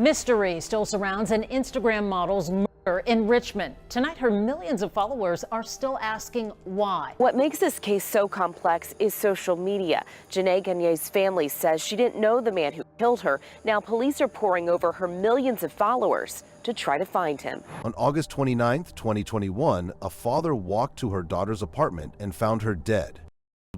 Mystery still surrounds an Instagram model's murder in Richmond. Tonight, her millions of followers are still asking why. What makes this case so complex is social media. Janae Gagne's family says she didn't know the man who killed her. Now police are poring over her millions of followers to try to find him. On August 29, 2021, a father walked to her daughter's apartment and found her dead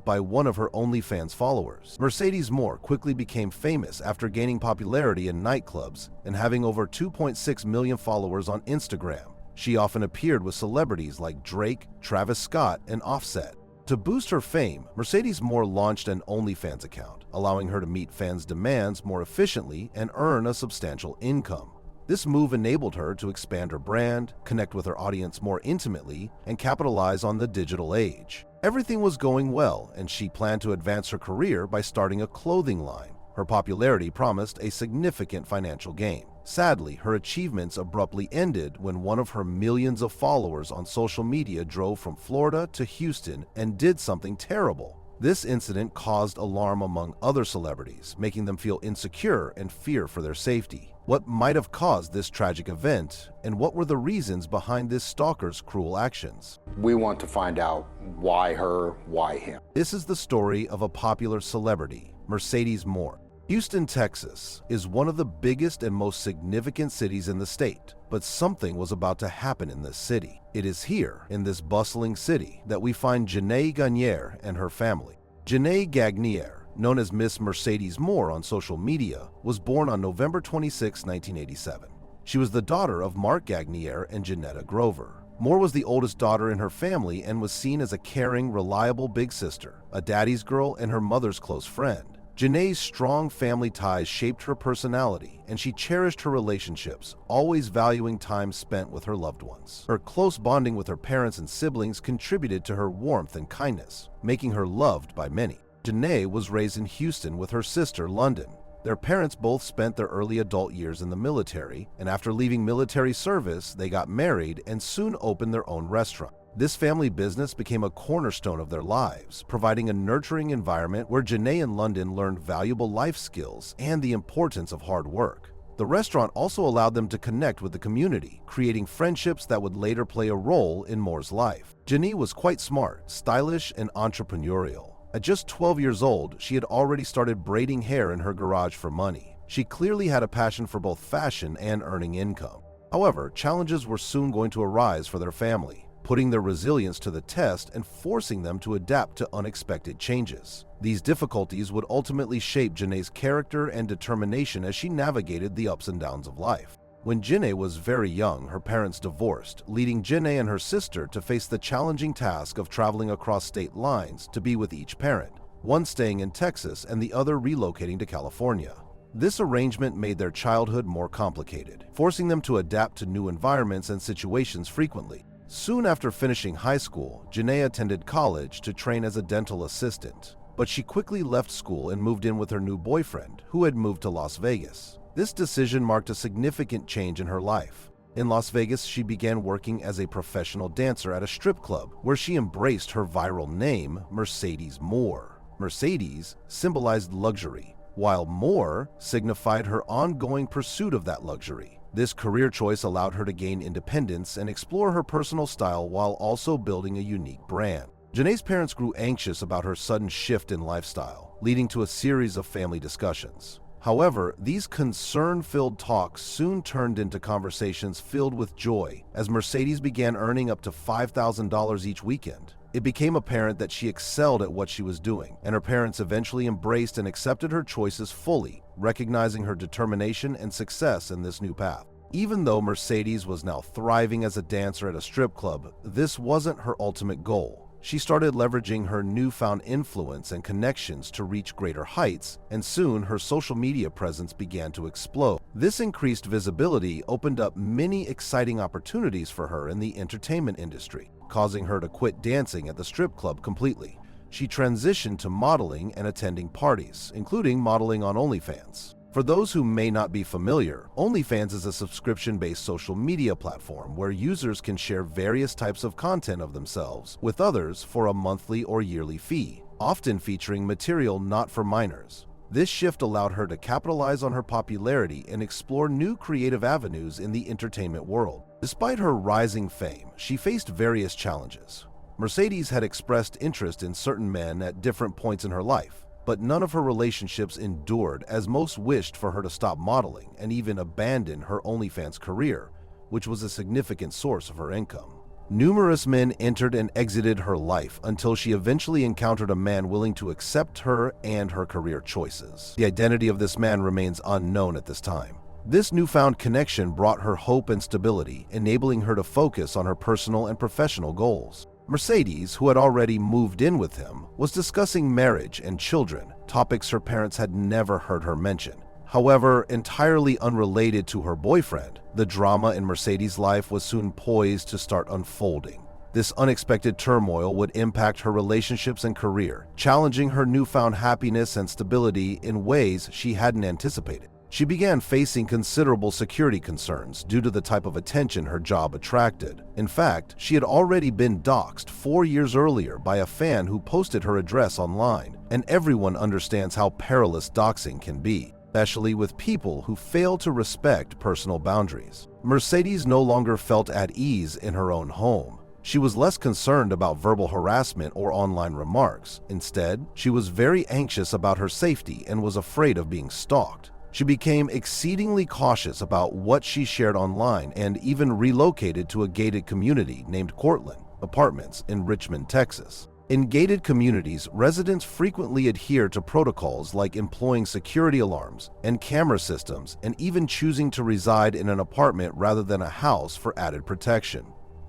by one of her OnlyFans followers. Mercedes Moore quickly became famous after gaining popularity in nightclubs and having over 2.6 million followers on Instagram. She often appeared with celebrities like Drake, Travis Scott, and Offset. To boost her fame, Mercedes Moore launched an OnlyFans account, allowing her to meet fans' demands more efficiently and earn a substantial income. This move enabled her to expand her brand, connect with her audience more intimately, and capitalize on the digital age. Everything was going well, and she planned to advance her career by starting a clothing line. Her popularity promised a significant financial gain. Sadly, her achievements abruptly ended when one of her millions of followers on social media drove from Florida to Houston and did something terrible. This incident caused alarm among other celebrities, making them feel insecure and fear for their safety. What might have caused this tragic event, and what were the reasons behind this stalker's cruel actions? We want to find out why her, why him. This is the story of a popular celebrity, Mercedes Moore. Houston, Texas, is one of the biggest and most significant cities in the state, but something was about to happen in this city. It is here, in this bustling city, that we find Janae Gagne and her family. Janae Gagne, known as Miss Mercedes Moore on social media, was born on November 26, 1987. She was the daughter of Mark Gagne and Janetta Grover. Moore was the oldest daughter in her family and was seen as a caring, reliable big sister, a daddy's girl, and her mother's close friend. Janae's strong family ties shaped her personality, and she cherished her relationships, always valuing time spent with her loved ones. Her close bonding with her parents and siblings contributed to her warmth and kindness, making her loved by many. Janae was raised in Houston with her sister, London. Their parents both spent their early adult years in the military, and after leaving military service, they got married and soon opened their own restaurant. This family business became a cornerstone of their lives, providing a nurturing environment where Janae and London learned valuable life skills and the importance of hard work. The restaurant also allowed them to connect with the community, creating friendships that would later play a role in Moore's life. Janae was quite smart, stylish, and entrepreneurial. At just 12 years old, she had already started braiding hair in her garage for money. She clearly had a passion for both fashion and earning income. However, challenges were soon going to arise for their family, putting their resilience to the test and forcing them to adapt to unexpected changes. These difficulties would ultimately shape Janae's character and determination as she navigated the ups and downs of life. When Janae was very young, her parents divorced, leading Janae and her sister to face the challenging task of traveling across state lines to be with each parent, one staying in Texas and the other relocating to California. This arrangement made their childhood more complicated, forcing them to adapt to new environments and situations frequently. Soon after finishing high school, Janae attended college to train as a dental assistant, but she quickly left school and moved in with her new boyfriend, who had moved to Las Vegas. This decision marked a significant change in her life. In Las Vegas, she began working as a professional dancer at a strip club, where she embraced her viral name, Mercedes Moore. Mercedes symbolized luxury, while Moore signified her ongoing pursuit of that luxury. This career choice allowed her to gain independence and explore her personal style while also building a unique brand. Janae's parents grew anxious about her sudden shift in lifestyle, leading to a series of family discussions. However, these concern-filled talks soon turned into conversations filled with joy as Mercedes began earning up to $5,000 each weekend. It became apparent that she excelled at what she was doing, and her parents eventually embraced and accepted her choices fully, recognizing her determination and success in this new path. Even though Mercedes was now thriving as a dancer at a strip club, this wasn't her ultimate goal. She started leveraging her newfound influence and connections to reach greater heights, and soon her social media presence began to explode. This increased visibility opened up many exciting opportunities for her in the entertainment industry, causing her to quit dancing at the strip club completely. She transitioned to modeling and attending parties, including modeling on OnlyFans. For those who may not be familiar, OnlyFans is a subscription-based social media platform where users can share various types of content of themselves with others for a monthly or yearly fee, often featuring material not for minors. This shift allowed her to capitalize on her popularity and explore new creative avenues in the entertainment world. Despite her rising fame, she faced various challenges. Mercedes had expressed interest in certain men at different points in her life, but none of her relationships endured, as most wished for her to stop modeling and even abandon her OnlyFans career, which was a significant source of her income. Numerous men entered and exited her life until she eventually encountered a man willing to accept her and her career choices. The identity of this man remains unknown at this time. This newfound connection brought her hope and stability, enabling her to focus on her personal and professional goals. Mercedes, who had already moved in with him, was discussing marriage and children, topics her parents had never heard her mention. However, entirely unrelated to her boyfriend, the drama in Mercedes' life was soon poised to start unfolding. This unexpected turmoil would impact her relationships and career, challenging her newfound happiness and stability in ways she hadn't anticipated. She began facing considerable security concerns due to the type of attention her job attracted. In fact, she had already been doxxed 4 years earlier by a fan who posted her address online, and everyone understands how perilous doxing can be, especially with people who fail to respect personal boundaries. Mercedes no longer felt at ease in her own home. She was less concerned about verbal harassment or online remarks. Instead, she was very anxious about her safety and was afraid of being stalked. She became exceedingly cautious about what she shared online and even relocated to a gated community named Cortland Apartments in Richmond, Texas. In gated communities, residents frequently adhere to protocols like employing security alarms and camera systems, and even choosing to reside in an apartment rather than a house for added protection.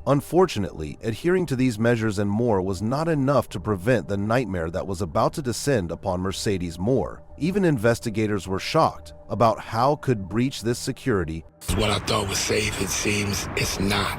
Unfortunately, adhering to these measures and more was not enough to prevent the nightmare that was about to descend upon Mercedes Moore. Even investigators were shocked about how could breach this security. What I thought was safe, it seems it's not.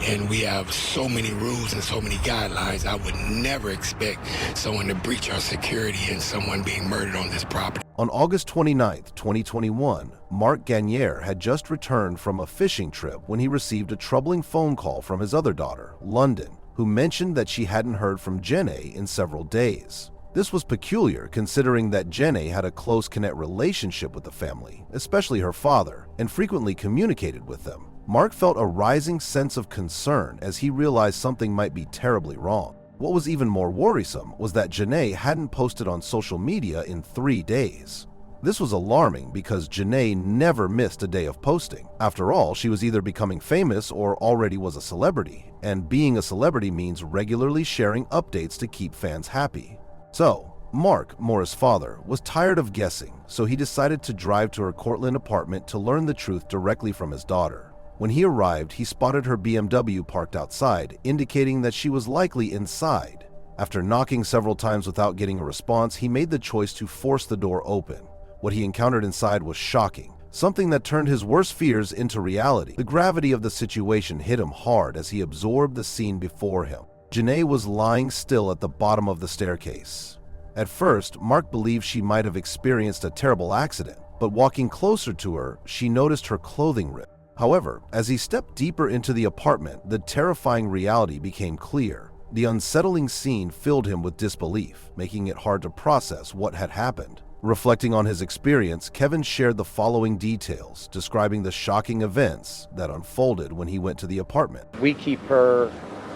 And we have so many rules and so many guidelines. I would never expect someone to breach our security and someone being murdered on this property. On August 29, 2021, Mark Gagne had just returned from a fishing trip when he received a troubling phone call from his other daughter, London, who mentioned that she hadn't heard from Jenna in several days. This was peculiar considering that Jenna had a close-knit relationship with the family, especially her father, and frequently communicated with them. Mark felt a rising sense of concern as he realized something might be terribly wrong. What was even more worrisome was that Jenna hadn't posted on social media in 3 days. This was alarming because Jenna never missed a day of posting. After all, she was either becoming famous or already was a celebrity, and being a celebrity means regularly sharing updates to keep fans happy. So, Mark, Maura's father, was tired of guessing, so he decided to drive to her Cortland apartment to learn the truth directly from his daughter. When he arrived, he spotted her BMW parked outside, indicating that she was likely inside. After knocking several times without getting a response, he made the choice to force the door open. What he encountered inside was shocking, something that turned his worst fears into reality. The gravity of the situation hit him hard as he absorbed the scene before him. Jenna was lying still at the bottom of the staircase. At first, Mark believed she might have experienced a terrible accident, but walking closer to her, she noticed her clothing rip. However, as he stepped deeper into the apartment, the terrifying reality became clear. The unsettling scene filled him with disbelief, making it hard to process what had happened. Reflecting on his experience, Kevin shared the following details, describing the shocking events that unfolded when he went to the apartment. We keep her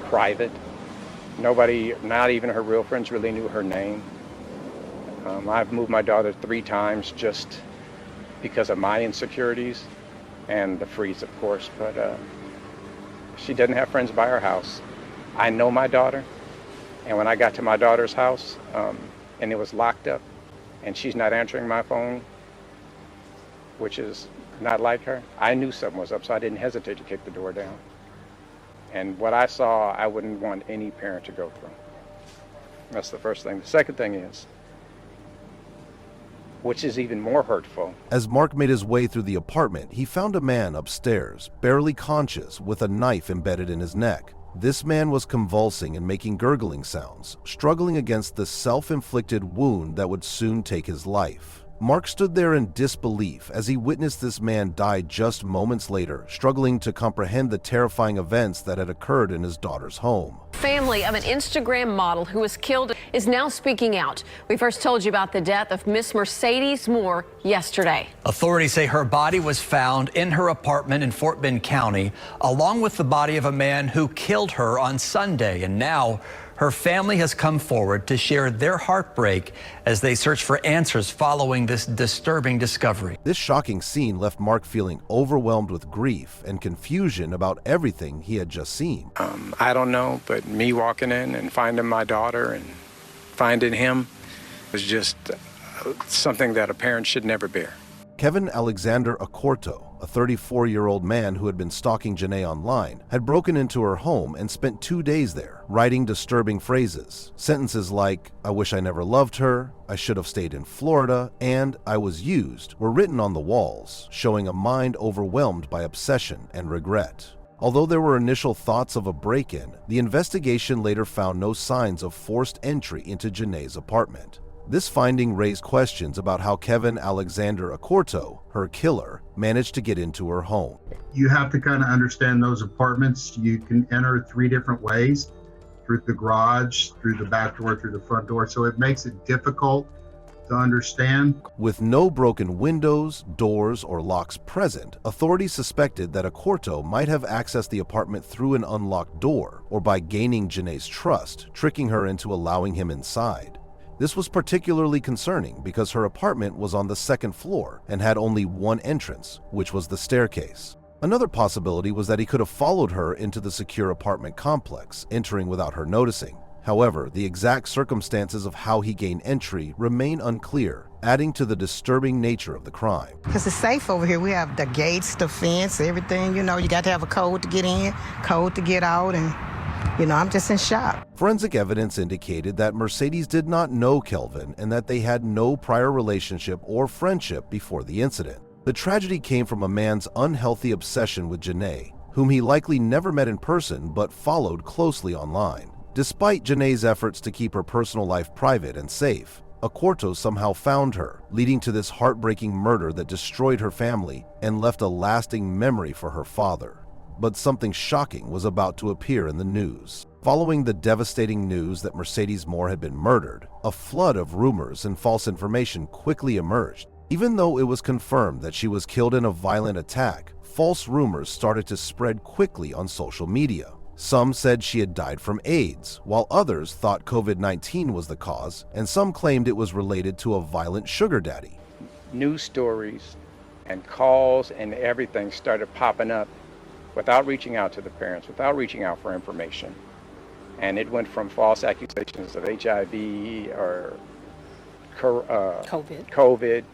private. Nobody, not even her real friends, really knew her name. I've moved my daughter 3 times just because of my insecurities and the freeze, of course, but she doesn't have friends by her house. I know my daughter, and when I got to my daughter's house and it was locked up and she's not answering my phone, which is not like her, I knew something was up, so I didn't hesitate to kick the door down. And what I saw, I wouldn't want any parent to go through. That's the first thing. The second thing is, which is even more hurtful. As Mark made his way through the apartment, he found a man upstairs, barely conscious, with a knife embedded in his neck. This man was convulsing and making gurgling sounds, struggling against the self-inflicted wound that would soon take his life. Mark stood there in disbelief as he witnessed this man die just moments later, struggling to comprehend the terrifying events that had occurred in his daughter's home. Family of an Instagram model who was killed is now speaking out. We first told you about the death of Miss Mercedes Moore yesterday. Authorities say her body was found in her apartment in Fort Bend County, along with the body of a man who killed her on Sunday. And now her family has come forward to share their heartbreak as they search for answers following this disturbing discovery. This shocking scene left Mark feeling overwhelmed with grief and confusion about everything he had just seen. I don't know, but me walking in and finding my daughter and finding him was just something that a parent should never bear. Kevin Alexander Acorto, a 34-year-old man who had been stalking Janae online, had broken into her home and spent 2 days there, writing disturbing phrases. Sentences like, "I wish I never loved her," "I should have stayed in Florida," and "I was used" were written on the walls, showing a mind overwhelmed by obsession and regret. Although there were initial thoughts of a break-in, the investigation later found no signs of forced entry into Janae's apartment. This finding raised questions about how Kevin Alexander Acorto, her killer, managed to get into her home. You have to kind of understand those apartments. You can enter 3 different ways: through the garage, through the back door, through the front door. So it makes it difficult to understand. With no broken windows, doors, or locks present, authorities suspected that Acorto might have accessed the apartment through an unlocked door or by gaining Janae's trust, tricking her into allowing him inside. This was particularly concerning because her apartment was on the 2nd floor and had only one entrance, which was the staircase. Another possibility was that he could have followed her into the secure apartment complex, entering without her noticing. However, the exact circumstances of how he gained entry remain unclear, adding to the disturbing nature of the crime. Because it's safe over here. We have the gates, the fence, everything. You got to have a code to get in, code to get out, and I'm just in shock. Forensic evidence indicated that Mercedes did not know Kelvin and that they had no prior relationship or friendship before the incident. The tragedy came from a man's unhealthy obsession with Janae, whom he likely never met in person but followed closely online. Despite Janae's efforts to keep her personal life private and safe, Acorto somehow found her, leading to this heartbreaking murder that destroyed her family and left a lasting memory for her father. But something shocking was about to appear in the news. Following the devastating news that Mercedes Moore had been murdered, a flood of rumors and false information quickly emerged. Even though it was confirmed that she was killed in a violent attack, false rumors started to spread quickly on social media. Some said she had died from AIDS, while others thought COVID-19 was the cause, and some claimed it was related to a violent sugar daddy. News stories and calls and everything started popping up without reaching out to the parents, without reaching out for information. And it went from false accusations of HIV or COVID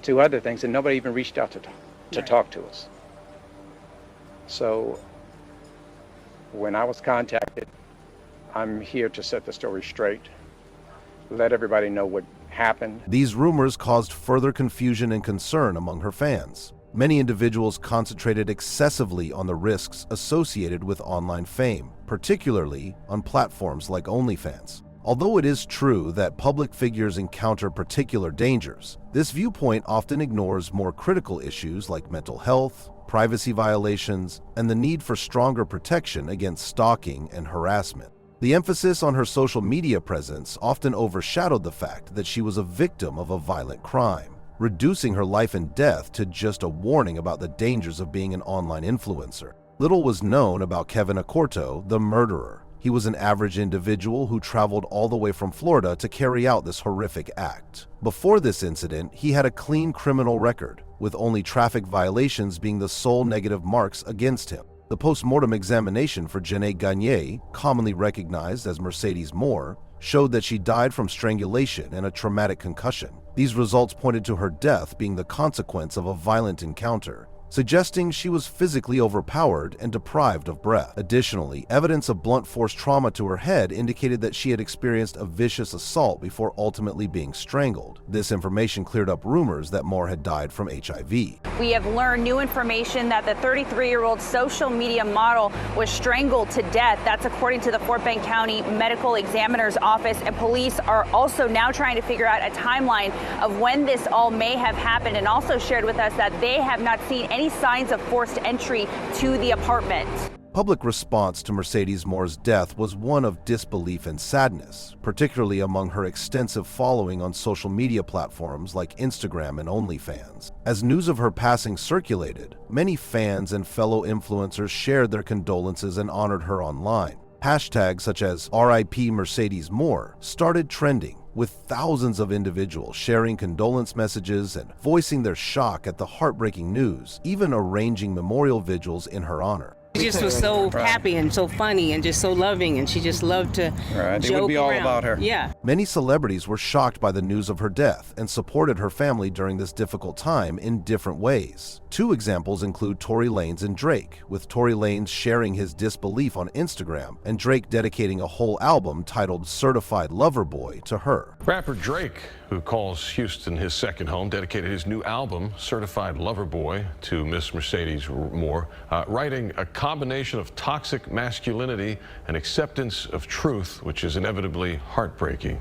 to other things, and nobody even reached out to talk to us. So when I was contacted, I'm here to set the story straight, let everybody know what happened. These rumors caused further confusion and concern among her fans. Many individuals concentrated excessively on the risks associated with online fame, particularly on platforms like OnlyFans. Although it is true that public figures encounter particular dangers, this viewpoint often ignores more critical issues like mental health, privacy violations, and the need for stronger protection against stalking and harassment. The emphasis on her social media presence often overshadowed the fact that she was a victim of a violent crime, reducing her life and death to just a warning about the dangers of being an online influencer. Little was known about Kevin Acorto, the murderer. He was an average individual who traveled all the way from Florida to carry out this horrific act. Before this incident, he had a clean criminal record, with only traffic violations being the sole negative marks against him. The post-mortem examination for Janae Gagné, commonly recognized as Mercedes Moore, showed that she died from strangulation and a traumatic concussion. These results pointed to her death being the consequence of a violent encounter, suggesting she was physically overpowered and deprived of breath. Additionally, evidence of blunt force trauma to her head indicated that she had experienced a vicious assault before ultimately being strangled. This information cleared up rumors that Moore had died from HIV. We have learned new information that the 33-year-old social media model was strangled to death. That's according to the Fort Bend County Medical Examiner's Office, and police are also now trying to figure out a timeline of when this all may have happened, and also shared with us that they have not seen any signs of forced entry to the apartment. Public response to Mercedes Moore's death was one of disbelief and sadness, particularly among her extensive following on social media platforms like Instagram and OnlyFans. As news of her passing circulated, many fans and fellow influencers shared their condolences and honored her online. Hashtags such as RIP Mercedes Moore started trending, with thousands of individuals sharing condolence messages and voicing their shock at the heartbreaking news, even arranging memorial vigils in her honor. She just was so happy and so funny and just so loving, and she just loved to joke it would be all around. about her. Yeah. Many celebrities were shocked by the news of her death and supported her family during this difficult time in different ways. Two examples include Tory Lanez and Drake, with Tory Lanez sharing his disbelief on Instagram and Drake dedicating a whole album titled Certified Lover Boy to her. Rapper Drake, who calls Houston his second home, dedicated his new album, Certified Lover Boy, to Miss Mercedes Moore, writing a combination of toxic masculinity and acceptance of truth, which is inevitably heartbreaking,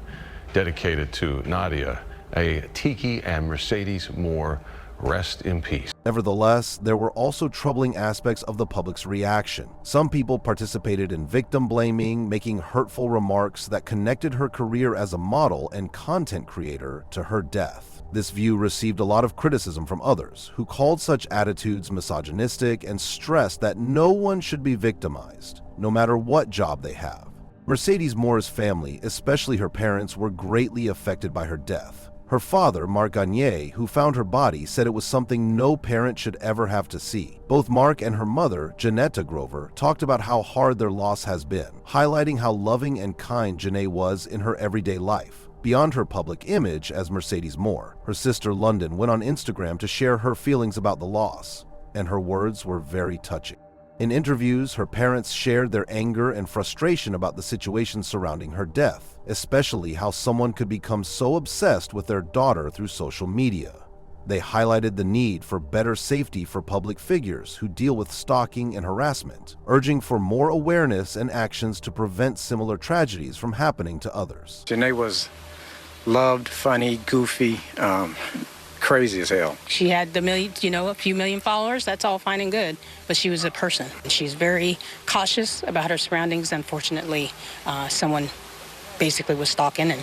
dedicated to Nadia, a Tiki and Mercedes Moore. Rest in peace. Nevertheless, there were also troubling aspects of the public's reaction. Some people participated in victim blaming, making hurtful remarks that connected her career as a model and content creator to her death. This view received a lot of criticism from others, who called such attitudes misogynistic and stressed that no one should be victimized, no matter what job they have. Mercedes Moore's family, especially her parents, were greatly affected by her death. Her father, Mark Gagne, who found her body, said it was something no parent should ever have to see. Both Mark and her mother, Janetta Grover, talked about how hard their loss has been, highlighting how loving and kind Janae was in her everyday life, beyond her public image as Mercedes Moore. Her sister London went on Instagram to share her feelings about the loss, and her words were very touching. In interviews, her parents shared their anger and frustration about the situation surrounding her death, especially how someone could become so obsessed with their daughter through social media. They highlighted the need for better safety for public figures who deal with stalking and harassment, urging for more awareness and actions to prevent similar tragedies from happening to others. Janae was loved, funny, goofy, crazy as hell. She had a few million followers. That's all fine and good, but she was a person. She's very cautious about her surroundings. Unfortunately, someone basically was stalking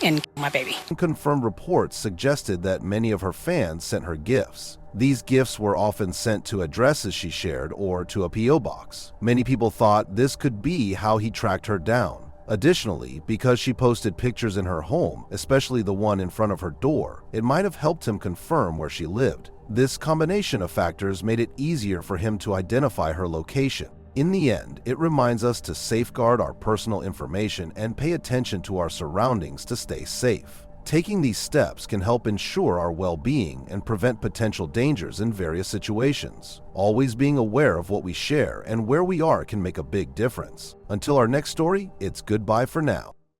and my baby. Unconfirmed reports suggested that many of her fans sent her gifts. These gifts were often sent to addresses she shared or to a P.O. box. Many people thought this could be how he tracked her down. Additionally, because she posted pictures in her home, especially the one in front of her door, it might have helped him confirm where she lived. This combination of factors made it easier for him to identify her location. In the end, it reminds us to safeguard our personal information and pay attention to our surroundings to stay safe. Taking these steps can help ensure our well-being and prevent potential dangers in various situations. Always being aware of what we share and where we are can make a big difference. Until our next story, it's goodbye for now.